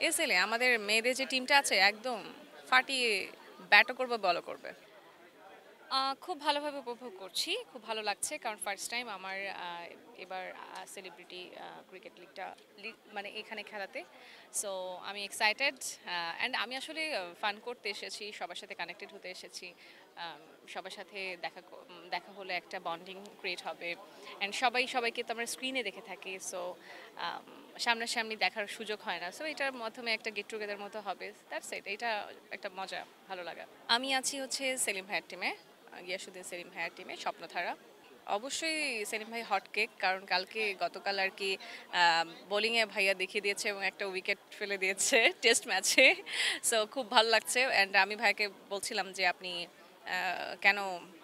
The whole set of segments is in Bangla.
এসএলএ আমাদের মেয়েদের যে টিমটা আছে একদম ফাটিয়ে ব্যাটও করবে বলও করবে। খুব ভালোভাবে উপভোগ করছি, খুব ভালো লাগছে কারণ ফার্স্ট টাইম আমার এবার সেলিব্রিটি ক্রিকেট লিগটা মানে এখানে খেলাতে। সো আমি এক্সাইটেড অ্যান্ড আমি আসলে ফান করতে এসেছি, সবার সাথে কানেক্টেড হতে এসেছি। সবার সাথে দেখা হলে একটা বন্ডিং ক্রিয়েট হবে অ্যান্ড সবাই সবাইকে তো আমরা স্ক্রিনে দেখে থাকি। সো সামনাসামনি দেখার সুযোগ হয় না, সো এটার মাধ্যমে একটা গেট টুগেদার মতো হবে। দ্যাটস ইট, এটা একটা মজা, ভালো লাগা। আমি আছি হচ্ছে সেলিম ভাইয়ের টিমে, গিয়াসুদ্দিন সেলিম ভাইয়ের টিমে, স্বপ্নধারা। অবশ্যই সেলিম ভাই হট কেক, কারণ গতকাল আর কি বোলিংয়ে ভাইয়া দেখিয়ে দিয়েছে এবং একটা উইকেট ফেলে দিয়েছে টেস্ট ম্যাচে। সো খুব ভালো লাগছে অ্যান্ড আমি ভাইকে বলছিলাম যে আপনি কেন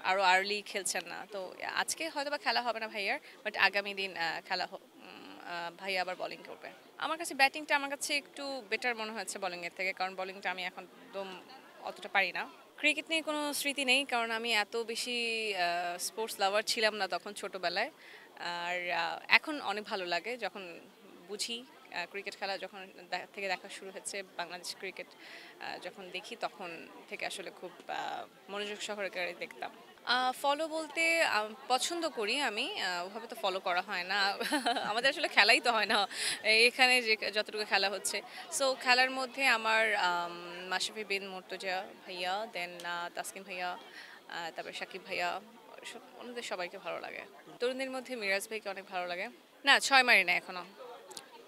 আরও আর্লি খেলছেন না। তো আজকে হয়তো বা খেলা হবে না ভাইয়ার, বাট আগামী দিন ভাইয়া আবার বোলিং করবে। আমার কাছে ব্যাটিংটা আমার কাছে একটু বেটার মনে হয়েছে বোলিংয়ের থেকে, কারণ বোলিংটা আমি এখন একদম অতটা পারি না। ক্রিকেট নিয়ে কোনো স্মৃতি নেই, কারণ আমি এত বেশি স্পোর্টস লাভার ছিলাম না তখন ছোটোবেলায়। আর এখন অনেক ভালো লাগে যখন বুঝি ক্রিকেট খেলা যখন থেকে দেখা শুরু হয়েছে, বাংলাদেশ ক্রিকেট যখন দেখি তখন থেকে আসলে খুব মনোযোগ সহকারে দেখতাম। ফলো বলতে পছন্দ করি আমি, ওভাবে তো ফলো করা হয় না। আমাদের আসলে খেলাই তো হয় না এখানে যে যতটুকু খেলা হচ্ছে। সো খেলার মধ্যে আমার মাশরাফি বিন মুর্তজা ভাইয়া, দেন তাসকিন ভাইয়া, তারপরে সাকিব ভাইয়া, ওনাদের সবাইকে ভালো লাগে। তরুণদের মধ্যে মিরাজ ভাইকে অনেক ভালো লাগে। না, 6 মারি না এখনো।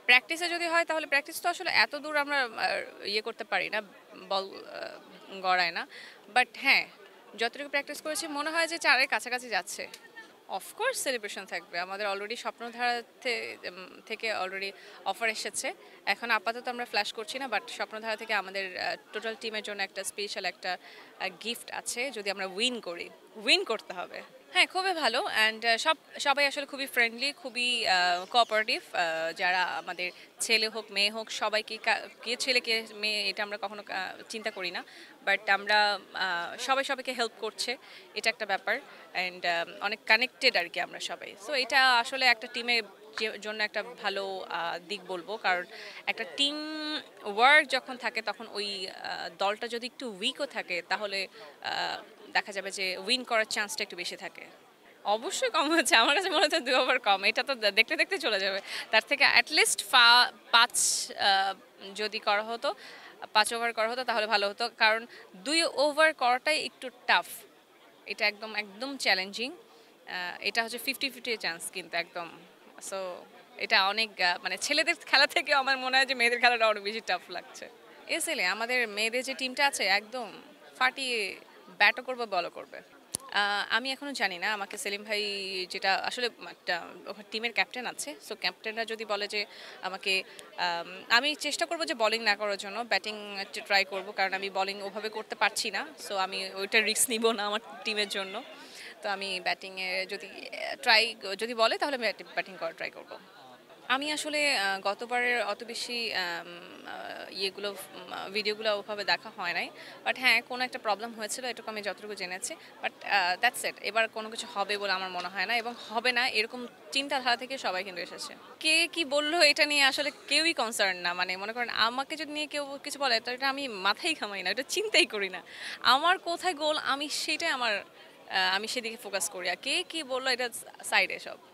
প্র্যাকটিসে যদি হয় তাহলে প্র্যাকটিস তো আসলে এত দূর আমরা ইয়ে করতে পারি না, বল গড়ায় না। বাট হ্যাঁ, যতটুকু প্র্যাকটিস করেছি মনে হয় যে 4-এর কাছাকাছি যাচ্ছে। অফকোর্স সেলিব্রেশন থাকবে, আমাদের অলরেডি স্বপ্নধারা থেকে অলরেডি অফার এসেছে। এখন আপাতত আমরা ফ্ল্যাশ করছি না, বাট স্বপ্নধারা থেকে আমাদের টোটাল টিমের জন্য একটা স্পেশাল একটা গিফট আছে যদি আমরা উইন করি। উইন করতে হবে। হ্যাঁ, খুবই ভালো অ্যান্ড সবাই আসলে খুবই ফ্রেন্ডলি, খুবই কোঅপারেটিভ। যারা আমাদের ছেলে হোক মেয়ে হোক সবাইকে কে ছেলে কে মেয়ে এটা আমরা কখনো চিন্তা করি না। বাট আমরা সবাই সবাইকে হেল্প করছে, এটা একটা ব্যাপার। অ্যান্ড অনেক কানেক্টেড আর কি আমরা সবাই। সো এটা আসলে একটা টিমের জন্য একটা ভালো দিক বলবো, কারণ একটা টিম ওয়ার্ক যখন থাকে তখন ওই দলটা যদি একটু উইকও থাকে তাহলে দেখা যাবে যে উইন করার চান্সটা একটু বেশি থাকে। অবশ্যই কম হচ্ছে, আমার কাছে মনে হচ্ছে 2 ওভার কম, এটা তো দেখতে দেখতে চলে যাবে। তার থেকে অ্যাটলিস্ট 5 যদি করা হতো, 5 ওভার করা হতো তাহলে ভালো হতো, কারণ 2 ওভার করাটাই একটু টাফ। এটা একদম একদম চ্যালেঞ্জিং। এটা হচ্ছে 50-50 চান্স কিন্তু একদম। সো এটা অনেক মানে ছেলেদের খেলা থেকে আমার মনে হয় যে মেয়েদের খেলাটা অনেক বেশি টাফ লাগছে। এসএলএ আমাদের মেয়েদের যে টিমটা আছে একদম ফাটিয়ে ব্যাটও করবে বলও করবে। আমি এখনো জানি না, আমাকে সেলিম ভাই যেটা আসলে একটা টিমের ক্যাপ্টেন আছে, সো ক্যাপ্টেনরা যদি বলে যে আমাকে আমি চেষ্টা করব যে বোলিং না করার জন্য, ব্যাটিং ট্রাই করব, কারণ আমি বোলিং ওভাবে করতে পারছি না। সো আমি ওইটা রিস্ক নিব না আমার টিমের জন্য। তো আমি ব্যাটিংয়ে ট্রাই যদি বলে তাহলে আমি ব্যাটিং করার ট্রাই করব। আমি আসলে গতবারের অত বেশি ইয়েগুলো ভিডিওগুলো ওভাবে দেখা হয় নাই। বাট হ্যাঁ, কোনো একটা প্রবলেম হয়েছিল এটুকু আমি যতটুকু জেনেছি। বাট দ্যাটস ইট, এবার কোনো কিছু হবে বলে আমার মনে হয় না এবং হবে না এরকম চিন্তাধারা থেকে সবাই কিন্তু এসেছে। কে কি বললো এটা নিয়ে আসলে কেউই কনসার্ন না, মানে মনে করেন আমাকে যদি নিয়ে কেউ কিছু বলে তো এটা আমি মাথায় ঘামাই না, এটা চিন্তাই করি না। আমার কোথায় গোল আমি সেটাই আমি সেদিকে ফোকাস করি, আর কে কি বললো এটা সাইডে সব।